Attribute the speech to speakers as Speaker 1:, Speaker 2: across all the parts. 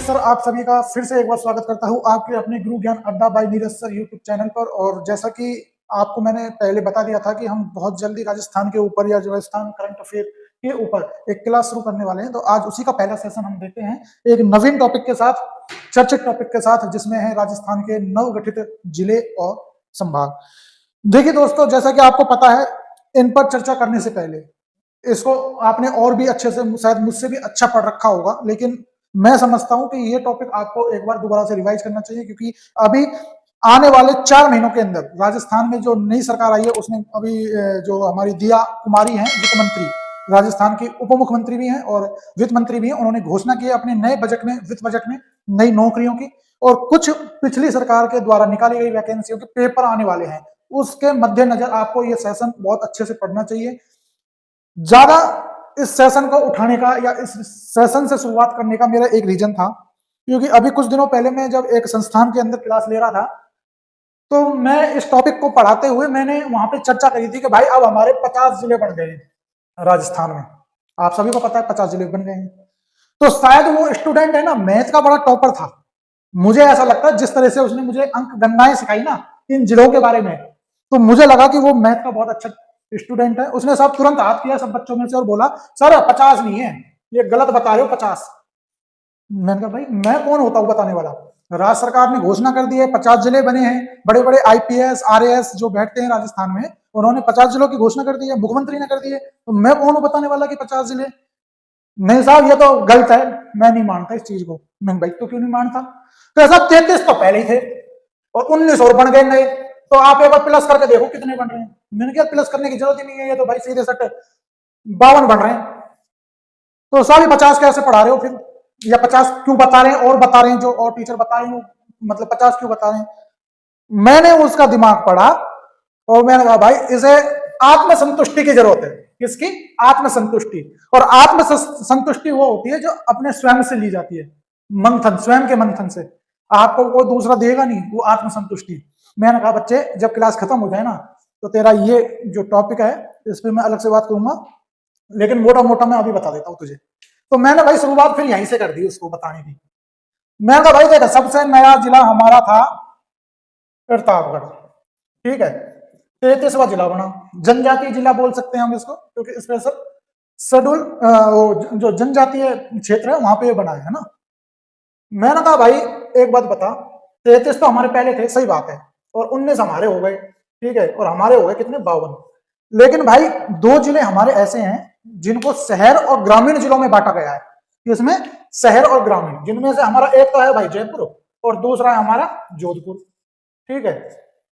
Speaker 1: Sir, आप सभी का फिर से एक बार स्वागत करता हूं आपके अपने Guru Gyan Adda by Neeraj sir YouTube channel पर। और जैसा कि आपको मैंने पहले बता दिया था कि हम बहुत जल्दी राजस्थान के ऊपर या राजस्थान करंट अफेयर के ऊपर एक क्लास शुरू करने वाले हैं। तो आज उसी का पहला सेशन हम देते हैं एक नवीन टॉपिक के साथ, चर्चित टॉपिक के साथ, जिसमें है राजस्थान के नवगठित जिले और संभाग। देखिए दोस्तों, जैसा कि आपको पता है, इन पर चर्चा करने से पहले इसको आपने और भी अच्छे से, शायद मुझसे भी अच्छा पढ़ रखा होगा, लेकिन मैं समझता हूं कि ये टॉपिक आपको एक बार दोबारा से रिवाइज करना चाहिए, क्योंकि अभी आने वाले 4 महीनों के अंदर राजस्थान में जो नई सरकार आई है, उसने अभी जो हमारी दिया कुमारी हैं वित्त मंत्री, राजस्थान की उप मुख्यमंत्री भी हैं और वित्त मंत्री भी हैं, उन्होंने घोषणा की अपने नए बजट में, वित्त बजट में, नई नौकरियों की और कुछ पिछली सरकार के द्वारा निकाली गई वैकेंसियों के पेपर आने वाले हैं। उसके मद्देनजर आपको ये सेशन बहुत अच्छे से पढ़ना चाहिए। ज्यादा इस सेशन को उठाने का या इस सेशन से शुरुआत करने का मेरा एक रीजन था, क्योंकि अभी कुछ दिनों पहले मैं जब एक संस्थान के अंदर क्लास ले रहा था, तो मैं इस टॉपिक को पढ़ाते हुए मैंने वहां पे चर्चा करी थी कि भाई अब हमारे 50 जिले बन गए हैं राजस्थान में। आप सभी को पता है 50 जिले बन गए हैं। तो शायद वो स्टूडेंट है ना, मैथ का बड़ा टॉपर था, मुझे ऐसा लगता है। जिस तरह से उसने मुझे अंक गणनाएं सिखाई ना इन जिलों के बारे में, तो मुझे लगा कि वो मैथ का बहुत अच्छा स्टूडेंट है। उसने सब तुरंत हाथ किया सब बच्चों में से और बोला, सर 50 नहीं है, ये गलत बता रहे हो 50। मैंने कहा भाई मैं कौन होता हूं बताने वाला। राज्य सरकार ने घोषणा कर दी है, 50 जिले बने हैं, बड़े बड़े आईपीएस आरएएस जो बैठते हैं राजस्थान में, उन्होंने 50 जिलों की घोषणा कर दी है, मुख्यमंत्री ने कर दी है, तो मैं कौन हूं बताने वाला कि 50 जिले। नहीं साहब, ये तो गलत है, मैं नहीं मानता इस चीज को। मैं भाई तो क्यों नहीं मानता। तो ऐसा 33 तो पहले ही थे और 19 और बन गए नए, तो आप एक बार प्लस करके देखो कितने बन रहे हैं। मैंने कहा प्लस करने की जरूरत ही नहीं है, ये तो भाई सीधे सट 52 बन रहे हैं। तो सारी 50 कैसे पढ़ा रहे हो फिर, या 50 क्यों बता रहे हैं और बता रहे हैं जो और टीचर बता रहे हैं, मतलब 50 क्यों बता रहे हैं। मैंने उसका दिमाग पढ़ा और मैंने कहा भाई इसे आत्मसंतुष्टि की जरूरत है। किसकी? आत्मसंतुष्टि। और आत्मसंतुष्टि वो होती है जो अपने स्वयं से ली जाती है, मंथन, स्वयं के मंथन से। आपको कोई दूसरा देगा नहीं, वो आत्मसंतुष्टि। मैंने कहा बच्चे जब क्लास खत्म हो जाए ना, तो तेरा ये जो टॉपिक है इस पर मैं अलग से बात करूंगा, लेकिन मोटा मोटा मैं अभी बता देता हूं तुझे। तो मैंने भाई शुरुआत फिर यहीं से कर दी उसको बताने की। मैंने कहा भाई देखा, सबसे नया जिला हमारा था प्रतापगढ़, ठीक है, 33वां जिला बना। जनजातीय जिला बोल सकते हैं हम इसको, क्योंकि स्पेशल शेड्यूल जो जनजातीय क्षेत्र है वहां पे बना है ना। मैंने कहा भाई एक बात बता, 33 तो हमारे पहले थे, सही बात है, और 19 हमारे हो गए, ठीक है, और हमारे हो गए कितने, 52। लेकिन भाई 2 जिले हमारे ऐसे हैं जिनको शहर और ग्रामीण जिलों में बांटा गया है। इसमें शहर और ग्रामीण, जिनमें से हमारा एक तो है भाई जयपुर और दूसरा है हमारा जोधपुर, ठीक है।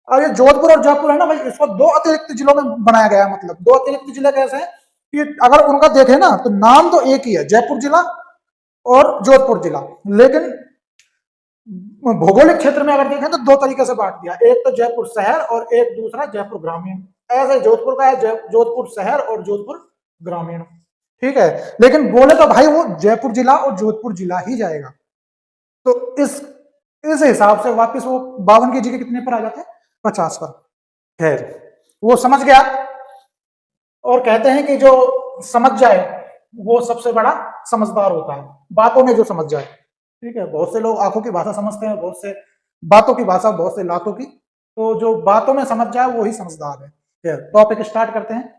Speaker 1: अब ये जोधपुर और जयपुर है ना भाई, इसको 2 अतिरिक्त जिलों में बनाया गया है। मतलब 2 अतिरिक्त जिले कैसे हैं कि अगर उनका देखें ना तो नाम तो एक ही है, जयपुर जिला और जोधपुर जिला, लेकिन भौगोलिक क्षेत्र में अगर देखें तो 2 तरीके से बांट दिया, एक तो जयपुर शहर और एक दूसरा जयपुर ग्रामीण। ऐसे जोधपुर का है जोधपुर शहर और जोधपुर ग्रामीण, ठीक है। लेकिन बोले तो भाई वो जयपुर जिला और जोधपुर जिला ही जाएगा। तो इस हिसाब से वापस वो 52 की जगह कितने पर आ जाते हैं, 50 पर। खैर वो समझ गया, और कहते हैं कि जो समझ जाए वो सबसे बड़ा समझदार होता है, बातों में जो समझ जाए, ठीक है। बहुत से लोग आंखों की भाषा समझते हैं, बहुत से बातों की भाषा, बहुत से लातों की। तो जो बातों में समझ जाए वो ही समझदार है। टॉपिक स्टार्ट करते हैं,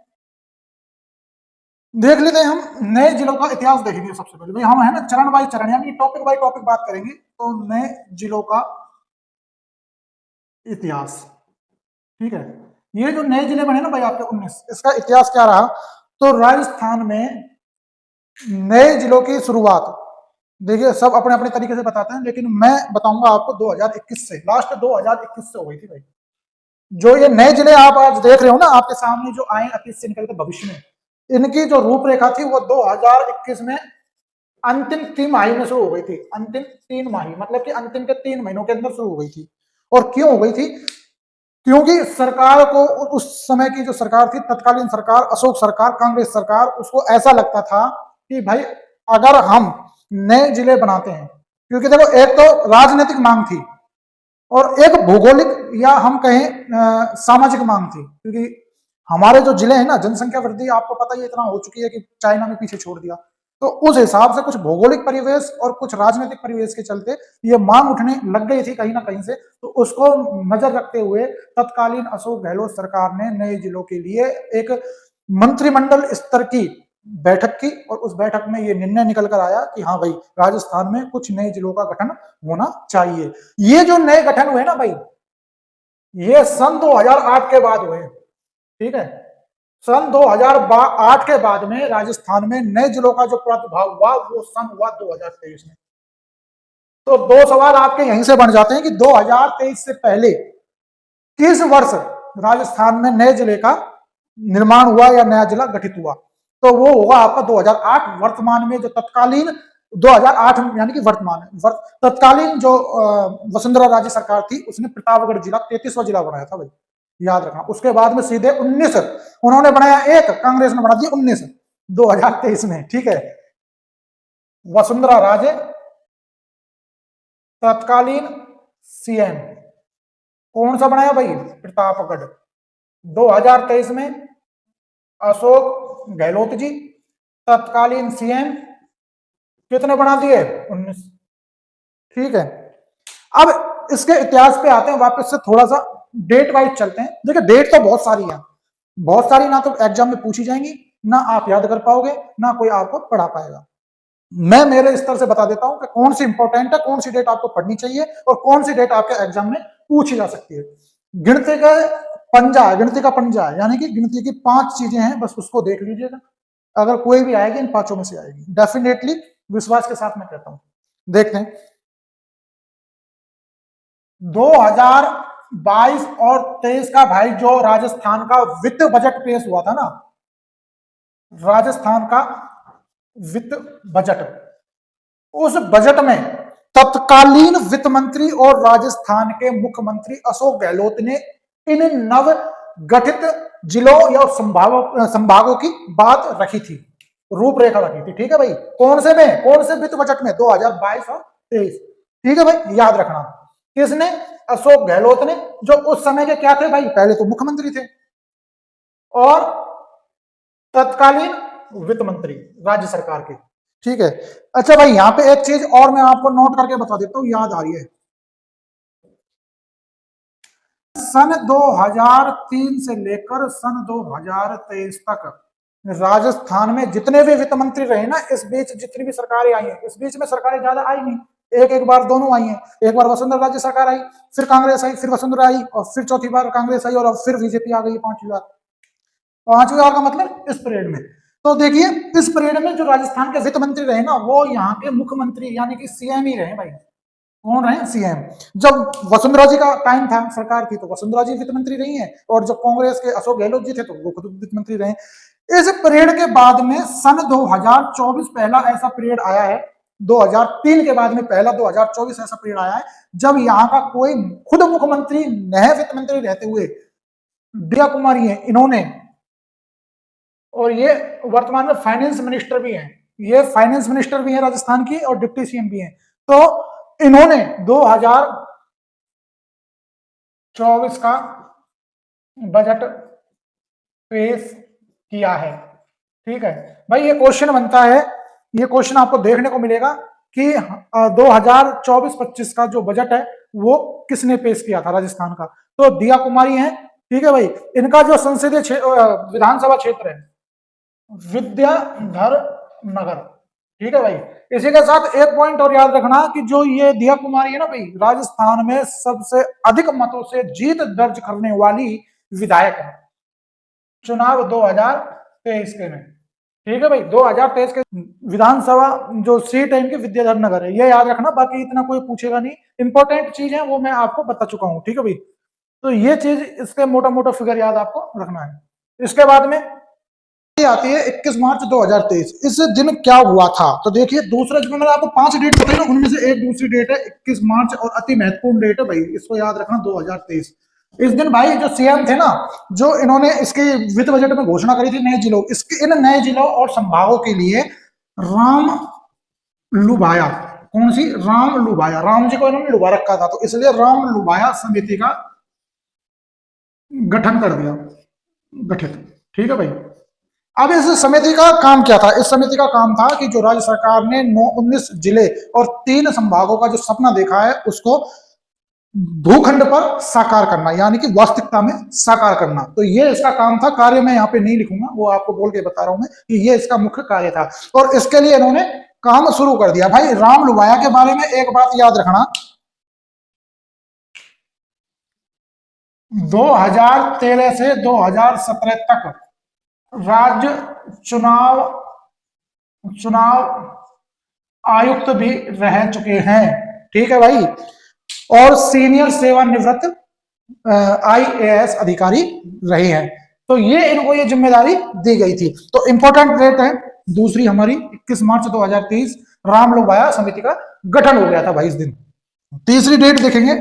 Speaker 1: देख लेते हैं हम नए जिलों का इतिहास। देखेंगे सबसे पहले भाई, हम है ना चरण बाई चरण, यानी टॉपिक बाई टॉपिक बात करेंगे। तो नए जिलों का इतिहास, ठीक है। ये जो नए जिले बने ना भाई आपके 19, इसका इतिहास क्या रहा। तो राजस्थान में नए जिलों की शुरुआत, देखिए सब अपने अपने तरीके से बताते हैं, लेकिन मैं बताऊंगा आपको 2021 से, लास्ट 2021 से हो गई थी भाई। जो ये नए जिले आप आज देख रहे हो ना आपके सामने, जो आए अतीत से निकल के भविष्य में, इनकी जो रूपरेखा थी वो 2021 में अंतिम 3 माही में शुरू हो गई थी। अंतिम 3 माही मतलब कि अंतिम के 3 महीनों के अंदर शुरू हो गई थी। और क्यों हो गई थी? क्योंकि सरकार को, उस समय की जो सरकार थी, तत्कालीन सरकार, अशोक सरकार, कांग्रेस सरकार, उसको ऐसा लगता था कि भाई अगर हम नए जिले बनाते हैं, क्योंकि देखो एक तो राजनीतिक मांग थी और एक भौगोलिक या हम कहें सामाजिक मांग थी, क्योंकि हमारे जो जिले हैं ना, जनसंख्या वृद्धि आपको पता ही इतना हो चुकी है कि चाइना में पीछे छोड़ दिया। तो उस हिसाब से कुछ भौगोलिक परिवेश और कुछ राजनीतिक परिवेश के चलते ये मांग उठने लग गई थी कहीं ना कहीं से। तो उसको नजर रखते हुए तत्कालीन अशोक गहलोत सरकार ने नए जिलों के लिए एक मंत्रिमंडल स्तर की बैठक की और उस बैठक में ये निर्णय निकल कर आया कि हाँ भाई, राजस्थान में कुछ नए जिलों का गठन होना चाहिए। ये जो नए गठन हुए ना भाई, ये सन 2008 के बाद हुए। ठीक है, सन 2008 के बाद में राजस्थान में नए जिलों का जो प्रादुर्भाव हुआ वो सन हुआ 2023 में। तो दो सवाल आपके यहीं से बन जाते हैं कि 2023 से पहले किस वर्ष राजस्थान में नए जिले का निर्माण हुआ या नया जिला गठित हुआ? तो वो होगा आपका 2008। वर्तमान में जो तत्कालीन 2008 यानी कि वर्तमान तत्कालीन जो वसुंधरा राजे सरकार थी उसने प्रतापगढ़ जिला 33वां जिला बनाया था भाई, याद रखना। उसके बाद में सीधे 19 उन्होंने बनाया, एक कांग्रेस ने बना दिया 19 2023 में। ठीक है, वसुंधरा राजे तत्कालीन सीएम कौन सा बनाया भाई? प्रतापगढ़। 2023 में अशोक गहलोत जी तत्कालीन सीएम, कितने बना दिए? 19। ठीक है, अब इसके इतिहास पे आते हैं वापस से, थोड़ा सा डेट वाइज चलते हैं। देखिए डेट तो बहुत सारी है, बहुत सारी, ना तो एग्जाम में पूछी जाएंगी, ना आप याद कर पाओगे, ना कोई आपको पढ़ा पाएगा। मैं मेरे स्तर से बता देता हूं कि कौन सी इंपॉर्टेंट है, कौन सी डेट आपको पढ़नी चाहिए और कौन सी डेट आपके एग्जाम में पूछी जा सकती है। गिनती का पंजा है, गिनती का पंजा है, यानी कि गिनती की 5 चीजें हैं, बस उसको देख लीजिएगा। अगर कोई भी आएगी इन 5 में से आएगी, डेफिनेटली, विश्वास के साथ मैं कहता हूं। देखते हैं 2022 और 23 का भाई जो राजस्थान का वित्त बजट पेश हुआ था ना, राजस्थान का वित्त बजट, उस बजट में तत्कालीन वित्त मंत्री और राजस्थान के मुख्यमंत्री अशोक गहलोत ने इन नव गठित जिलों या संभागों की बात रखी थी, रूपरेखा रखी थी। ठीक है भाई, कौन से वित्त बजट में? 2022 और 23। ठीक है भाई, याद रखना। किसने? अशोक गहलोत ने, जो उस समय के क्या थे भाई? पहले तो मुख्यमंत्री थे और तत्कालीन वित्त मंत्री राज्य सरकार के। ठीक है, अच्छा भाई, यहां पे एक चीज और मैं आपको नोट करके बता देता हूं, याद आ रही है। सन 2003 से लेकर सन 2023 तक राजस्थान में जितने भी वित्त मंत्री रहे ना, इस बीच जितनी भी सरकारें आई हैं, इस बीच में सरकारें ज्यादा आई नहीं, एक बार दोनों आई हैं। एक बार वसुंधरा राज्य सरकार आई, फिर कांग्रेस आई, फिर वसुंधरा आई, और फिर चौथी बार कांग्रेस आई, और अब फिर बीजेपी आ गई 5वीं बार। 5वीं बार का मतलब इस पीरियड में। तो देखिए, इस पीरियड में जो राजस्थान के वित्त मंत्री रहे ना, वो यहाँ के मुख्यमंत्री यानी कि सीएम ही रहे भाई। कौन रहे? सीएम। जब वसुंधरा जी का टाइम था सरकार की, तो वसुंधरा जी वित्त मंत्री रही हैं, और जब कांग्रेस के अशोक गहलोत जी थे तो वो खुद वित्त मंत्री रहे। इस पीरियड के बाद में सन 2024 पहला ऐसा पीरियड आया है, 2003 के बाद में पहला 2024 ऐसा पीरियड आया है जब यहाँ का कोई खुद मुख्यमंत्री नए वित्त मंत्री रहते हुए दिया कुमारी है इन्होंने, और ये वर्तमान में फाइनेंस मिनिस्टर भी हैं, ये फाइनेंस मिनिस्टर भी हैं राजस्थान की और डिप्टी सीएम भी हैं। तो इन्होंने 2024 का बजट पेश किया है। ठीक है भाई, ये क्वेश्चन बनता है, ये क्वेश्चन आपको देखने को मिलेगा कि 2024-25 का जो बजट है वो किसने पेश किया था राजस्थान का? तो दिया कुमारी हैं। ठीक है भाई, इनका जो संसदीय विधानसभा क्षेत्र है विद्याधर नगर। ठीक है भाई, इसी के साथ एक पॉइंट और याद रखना कि जो ये दिया कुमारी है ना भाई, राजस्थान में सबसे अधिक मतों से जीत दर्ज करने वाली विधायक है चुनाव 2023 के में। ठीक है भाई, 2023 के विधानसभा जो सीट है इनकी विद्याधर नगर है, ये याद रखना, बाकी इतना कोई पूछेगा नहीं। इंपॉर्टेंट चीज है वो मैं आपको बता चुका हूं। ठीक है भाई, तो ये चीज, इसके मोटा मोटा फिगर याद आपको रखना है। इसके बाद में आती है 21 मार्च 2023। इस दिन क्या हुआ था? तो देखिए, दूसरा, जो मैंने आपको 5 डेट बताई ना, उनमें से एक दूसरी डेट है 21 मार्च, और अति महत्वपूर्ण डेट है भाई, इसको याद रखना, 2023। इस दिन भाई जो सीएम थे ना, जो इन्होंने इसके वित्त बजट में घोषणा करी थी नए जिलों, इसके इन नए जिलों और संभागों के लिए राम लुभाया, कौन सी? राम लुभाया, राम जी को इन्होंने लुभा रखा था, तो इसलिए राम लुभाया समिति का गठन कर दिया, गठित। ठीक है भाई, अब इस समिति का काम क्या था? इस समिति का काम था कि जो राज्य सरकार ने 19 जिले और 3 संभागों का जो सपना देखा है उसको भूखंड पर साकार करना, यानी कि वास्तविकता में साकार करना। तो ये इसका काम था। कार्य मैं यहाँ पे नहीं लिखूंगा, वो आपको बोल के बता रहा हूं मैं कि ये इसका मुख्य कार्य था। और इसके लिए इन्होंने काम शुरू कर दिया। भाई राम लुबाया के बारे में एक बात याद रखना, 2013 से 2017 तक राज्य चुनाव चुनाव आयुक्त भी रह चुके हैं, ठीक है भाई। और सीनियर सेवानिवृत्त IAS अधिकारी रहे हैं। तो ये इनको ये जिम्मेदारी दी गई थी। तो इंपॉर्टेंट डेट है दूसरी हमारी 21 मार्च 2023, राम लोभाया समिति का गठन हो गया था भाई इस दिन। तीसरी डेट देखेंगे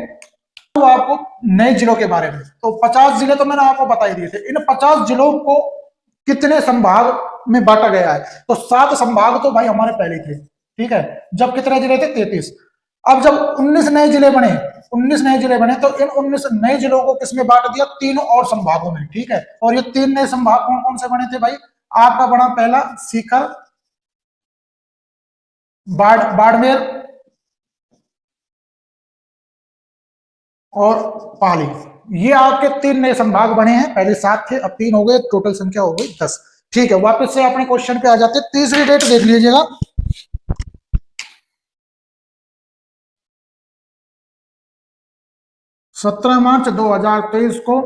Speaker 1: तो आपको नए जिलों के बारे में। तो 50 जिले तो मैंने आपको बता ही दिए थे। इन 50 जिलों को कितने संभाग में बांटा गया है? तो 7 संभाग तो भाई हमारे पहले थे, ठीक है। जब कितने जिले थे? 33। अब जब 19 नए जिले बने, 19 नए जिले बने, तो इन 19 नए जिलों को किसमें बांट दिया? 3 और संभागों में, ठीक है। और ये 3 नए संभाग कौन कौन से बने थे भाई? आपका बना पहला सीकर, बाड़मेर और पाली। ये आपके 3 नए संभाग बने हैं। पहले 7 थे, अब 3 हो गए, टोटल संख्या हो गई 10। ठीक है, वापस से अपने क्वेश्चन पे आ जाते हैं। तीसरी डेट देख लीजिएगा, 17 मार्च 2023 को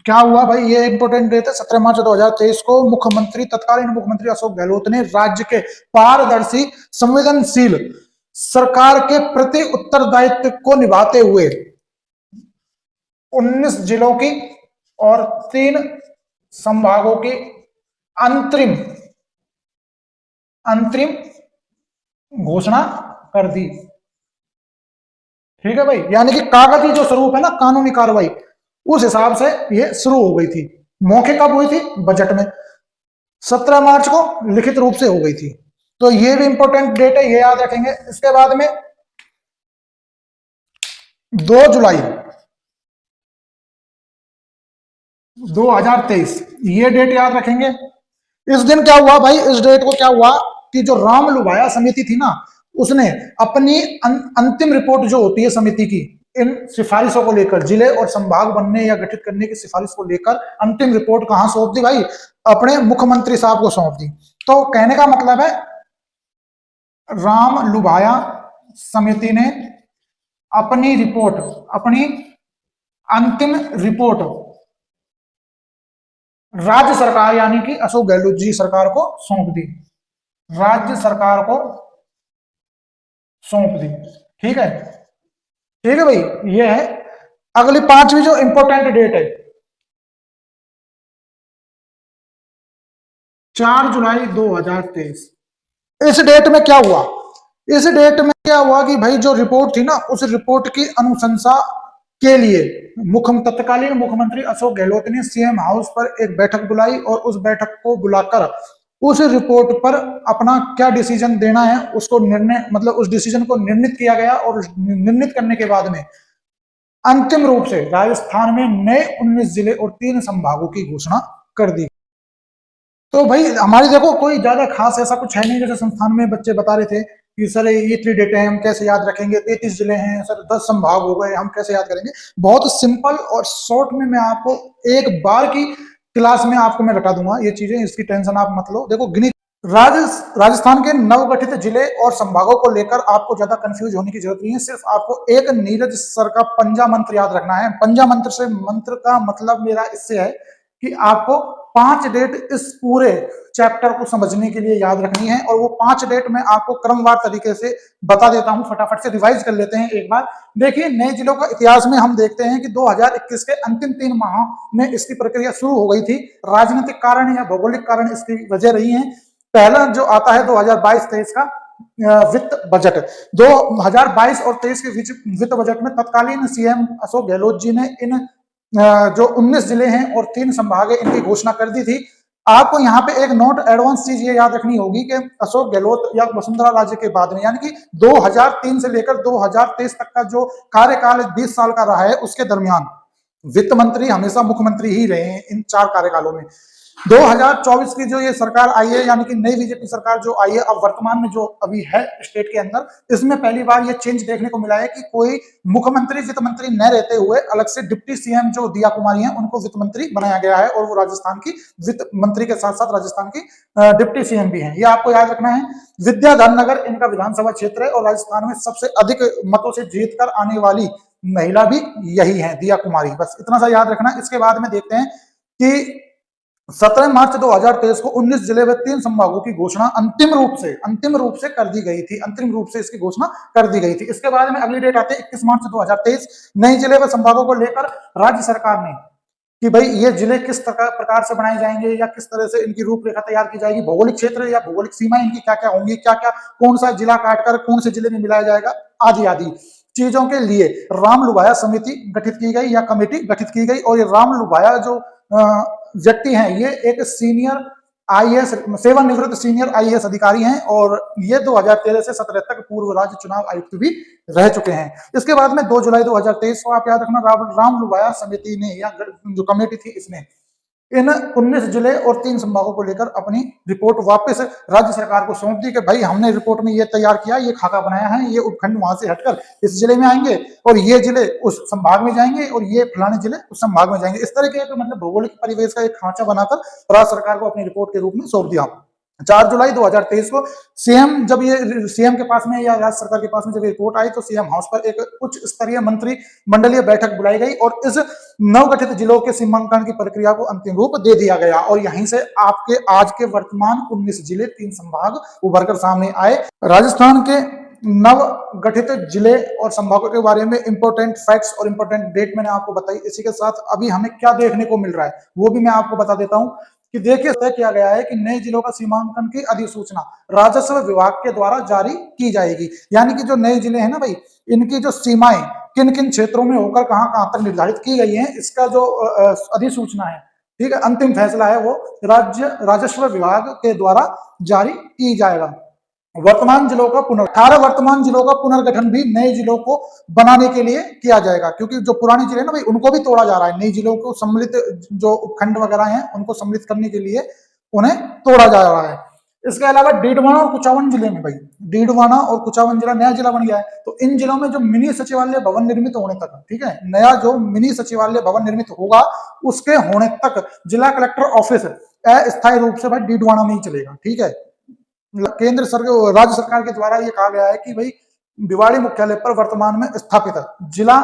Speaker 1: क्या हुआ भाई? ये इंपोर्टेंट डेट है। 17 मार्च 2023 को मुख्यमंत्री, तत्कालीन मुख्यमंत्री अशोक गहलोत ने राज्य के पारदर्शी, संवेदनशील सरकार के प्रति उत्तरदायित्व को निभाते हुए 19 जिलों की और 3 संभागों की अंतरिम अंतरिम घोषणा कर दी, ठीक है भाई। यानी कि कागजी जो स्वरूप है ना, कानूनी कार्रवाई, उस हिसाब से ये शुरू हो गई थी। मौखिक कब हुई थी? बजट में 17 मार्च को लिखित रूप से हो गई थी। तो ये भी इंपॉर्टेंट डेट है, ये याद रखेंगे। इसके बाद में 2 जुलाई 2023, ये डेट याद रखेंगे। इस दिन क्या हुआ भाई? इस डेट को क्या हुआ कि जो राम लुभाया समिति थी ना, उसने अपनी अंतिम रिपोर्ट जो होती है समिति की, इन सिफारिशों को लेकर, जिले और संभाग बनने या गठित करने की सिफारिश को लेकर अंतिम रिपोर्ट कहां सौंप दी भाई? अपने मुख्यमंत्री साहब को सौंप दी। तो कहने का मतलब है, राम लुभाया समिति ने अपनी रिपोर्ट, अपनी अंतिम रिपोर्ट राज्य सरकार यानी कि अशोक गहलोत जी सरकार को सौंप दी, राज्य सरकार को सौंप दी, ठीक है। ठीक है भाई, ये है। अगली 5वीं जो इंपॉर्टेंट डेट है, 4 जुलाई 2023। इस डेट में क्या हुआ? इस डेट में क्या हुआ कि भाई जो रिपोर्ट थी ना, उस रिपोर्ट की अनुशंसा के लिए तत्कालीन मुख्यमंत्री अशोक गहलोत ने सीएम हाउस पर एक बैठक बुलाई और उस बैठक को बुलाकर उस रिपोर्ट पर अपना क्या डिसीजन देना है उसको निर्णय, मतलब उस डिसीजन को निर्णित किया गया। और निर्णित करने के बाद में अंतिम रूप से राजस्थान में नए 19 जिले और 3 संभागों की घोषणा कर दी। तो भाई हमारी देखो कोई ज्यादा खास ऐसा कुछ है नहीं। जैसे संस्थान में बच्चे बता रहे थे कि सर ये 3 डेटे हैं, हम कैसे याद रखेंगे? 33 जिले हैं सर, 10 संभाग हो गए, हम कैसे याद करेंगे? बहुत सिंपल और शॉर्ट में मैं आपको एक बार की क्लास में आपको मैं रटा दूंगा ये चीजें, इसकी टेंशन आप मत लो। देखो राजस्थान के नवगठित जिले और संभागों को लेकर आपको ज्यादा कंफ्यूज होने की जरूरत नहीं है। सिर्फ आपको एक नीरज सर का पंजा मंत्र याद रखना है। पंजा मंत्र से, मंत्र का मतलब मेरा इससे है कि आपको 5 डेट इस पूरे चैप्टर को समझने के लिए याद रखनी है। और वो 5 डेट मैं आपको क्रमवार तरीके से बता देता हूं। फटाफट से रिवाइज कर लेते हैं एक बार। देखिए, नए जिलों का इतिहास में हम देखते हैं कि 2021 के अंतिम 3 माह में इसकी प्रक्रिया शुरू हो गई थी। राजनीतिक कारण या भौगोलिक कारण इसकी वजह रही है। पहला जो आता है 2022-23 का वित्त बजट। 2022 और 23 के वित्त बजट में तत्कालीन सीएम अशोक गहलोत जी ने इन जो 19 जिले हैं और 3 संभाग है, इनकी घोषणा कर दी थी। आपको यहाँ पे एक नोट एडवांस चीज ये याद रखनी होगी कि अशोक गहलोत या वसुंधरा राजे के बाद में, यानी कि 2003 से लेकर 2023 तक का जो कार्यकाल 20 साल का रहा है, उसके दरमियान वित्त मंत्री हमेशा मुख्यमंत्री ही रहे हैं इन 4 कार्यकालों में। 2024 की जो ये सरकार आई है, यानी कि नई बीजेपी सरकार जो आई है अब वर्तमान में जो अभी है स्टेट के अंदर, इसमें पहली बार ये चेंज देखने को मिला है कि कोई मुख्यमंत्री वित्त मंत्री न रहते हुए अलग से डिप्टी सीएम जो दिया कुमारी है उनको वित्त मंत्री बनाया गया है, और वो राजस्थान की वित्त मंत्री के साथ साथ राजस्थान की डिप्टी सीएम भी है। ये आपको याद रखना है। विद्याधर नगर इनका विधानसभा क्षेत्र है और राजस्थान में सबसे अधिक मतों से जीत कर आने वाली महिला भी यही है, दिया कुमारी। बस इतना सा याद रखना। इसके बाद में देखते हैं कि 17 मार्च 2023 को 19 जिले व 3 संभागों की घोषणा अंतिम रूप से कर दी गई थी। अंतिम रूप से इसकी घोषणा कर दी गई थी। इसके बाद में अगली डेट आती है 21 मार्च 2023। नए जिले व संभागों को लेकर राज्य सरकार ने कि भाई ये जिले किस प्रकार से बनाए जाएंगे या किस तरह से इनकी रूपरेखा तैयार की जाएगी, भौगोलिक क्षेत्र या भौगोलिक सीमाएं इनकी क्या क्या होंगी, क्या क्या कौन सा जिला काटकर कौन से जिले में मिलाया जाएगा, आदि आदि चीजों के लिए राम लुभाया समिति गठित की गई या कमेटी गठित की गई। और ये राम लुभाया जो व्यक्ति हैं ये एक सीनियर आईएएस, सेवानिवृत्त सीनियर आईएएस अधिकारी हैं और ये 2013 से 17 तक पूर्व राज्य चुनाव आयुक्त भी रह चुके हैं। इसके बाद में 2 जुलाई 2023 को आप याद रखना राम लुभाया समिति ने या जो कमेटी थी इसने इन 19 जिले और 3 संभागों को लेकर अपनी रिपोर्ट वापस राज्य सरकार को सौंप दी कि भाई हमने रिपोर्ट में ये तैयार किया, ये खाका बनाया है, ये उपखंड वहां से हटकर इस जिले में आएंगे और ये जिले उस संभाग में जाएंगे और ये फलाने जिले उस संभाग में जाएंगे। इस तरह के मतलब भौगोलिक परिवेश का एक खांचा बनाकर राज्य सरकार को अपनी रिपोर्ट के रूप में सौंप दिया। 4 जुलाई 2023 को सीएम जब ये सीएम के पास में या राज्य सरकार के पास में जब रिपोर्ट आई तो सीएम हाउस पर एक उच्च स्तरीय मंत्री मंडलीय बैठक बुलाई गई और इस नवगठित जिलों के सीमांकन की प्रक्रिया को अंतिम रूप दे दिया गया। और यहीं से आपके आज के वर्तमान 19 जिले 3 संभाग उभरकर सामने आए। राजस्थान के नव गठित जिले और संभागों के बारे में इंपॉर्टेंट फैक्ट्स और इंपॉर्टेंट डेट मैंने आपको बताई। इसी के साथ अभी हमें क्या देखने को मिल रहा है वो भी मैं आपको बता देता हूं कि देखिए तय किया गया है कि नए जिलों का सीमांकन की अधिसूचना राजस्व विभाग के द्वारा जारी की जाएगी। यानी कि जो नए जिले हैं ना भाई, इनकी जो सीमाएं किन किन क्षेत्रों में होकर कहां कहां तक निर्धारित की गई हैं, इसका जो अधिसूचना है, ठीक है, अंतिम फैसला है वो राजस्व विभाग के द्वारा जारी की जाएगा। वर्तमान जिलों का 18 वर्तमान जिलों का पुनर्गठन भी नए जिलों को बनाने के लिए किया जाएगा, क्योंकि जो पुराने जिले ना भाई उनको भी तोड़ा जा रहा है। नए जिलों को सम्मिलित जो उपखंड वगैरह हैं उनको सम्मिलित करने के लिए उन्हें तोड़ा जा रहा है। इसके अलावा डीडवाना और कुचावन जिले में भाई, डीडवाना और कुचावन जिला नया जिला बन गया है। तो इन जिलों में जो मिनी सचिवालय भवन निर्मित होने तक, ठीक है, नया जो मिनी सचिवालय भवन निर्मित होगा उसके होने तक जिला कलेक्टर ऑफिस अस्थायी रूप से भाई डीडवाना में ही चलेगा। ठीक है, केंद्र सरकार राज्य सरकार के द्वारा ये कहा गया है कि भाई भिवाड़ी मुख्यालय पर वर्तमान में स्थापित जिला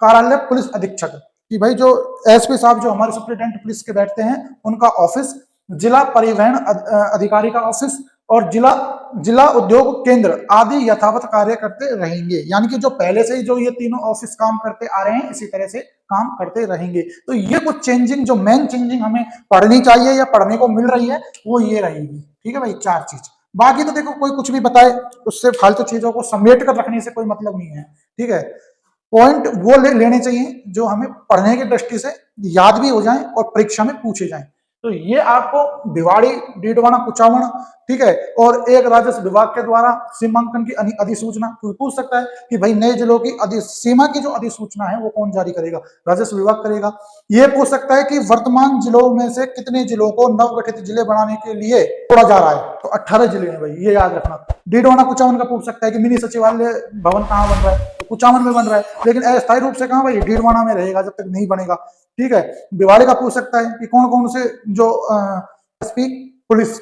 Speaker 1: कार्यालय पुलिस अधीक्षक कि भाई जो एसपी साहब जो हमारे सुप्रिंटेंडेंट पुलिस के बैठते हैं उनका ऑफिस, जिला परिवहन अधिकारी का ऑफिस और जिला उद्योग केंद्र आदि यथावत कार्य करते रहेंगे। यानी कि जो पहले से ही जो ये तीनों ऑफिस काम करते आ रहे हैं इसी तरह से काम करते रहेंगे। तो ये कुछ चेंजिंग, जो मेन चेंजिंग हमें पढ़नी चाहिए या पढ़ने को मिल रही है वो ये रहेगी। ठीक है भाई, 4 चीज। बाकी तो देखो कोई कुछ भी बताए उससे फालतू चीजों को समेट कर रखने से कोई मतलब नहीं है। ठीक है, पॉइंट वो लेने चाहिए जो हमें पढ़ने की दृष्टि से याद भी हो जाए और परीक्षा में पूछे जाए। तो ये आपको भिवाड़ी, डीडवाना, कुचावन, ठीक है, और एक राजस्व विभाग के द्वारा सीमांकन की अधिसूचना, कोई पूछ सकता है कि भाई नए जिलों की सीमा की जो अधिसूचना है वो कौन जारी करेगा, राजस्व विभाग करेगा। ये पूछ सकता है कि वर्तमान जिलों में से कितने जिलों को नवगठित जिले बनाने के लिए तोड़ा जा रहा है, तो 18 जिले हैं भाई, ये याद रखना। डीडवाना कुचावन का पूछ सकता है कि मिनी सचिवालय भवन कहाँ बन रहा है, तो कुचावन में बन रहा है, लेकिन अस्थायी रूप से कहाँ भाई, डीडवाना में रहेगा जब तक नहीं बनेगा। ठीक है, भिवाड़ी का पूछ सकता है कि कौन कौन से जो एसपी पुलिस,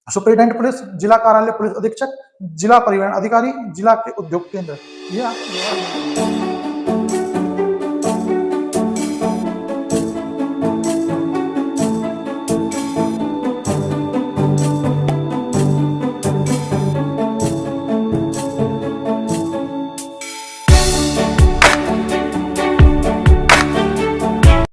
Speaker 1: सुप्रिंटेंडेंट पुलिस, जिला कार्यालय पुलिस अधीक्षक, जिला परिवहन अधिकारी, जिला के उद्योग केंद्र, ये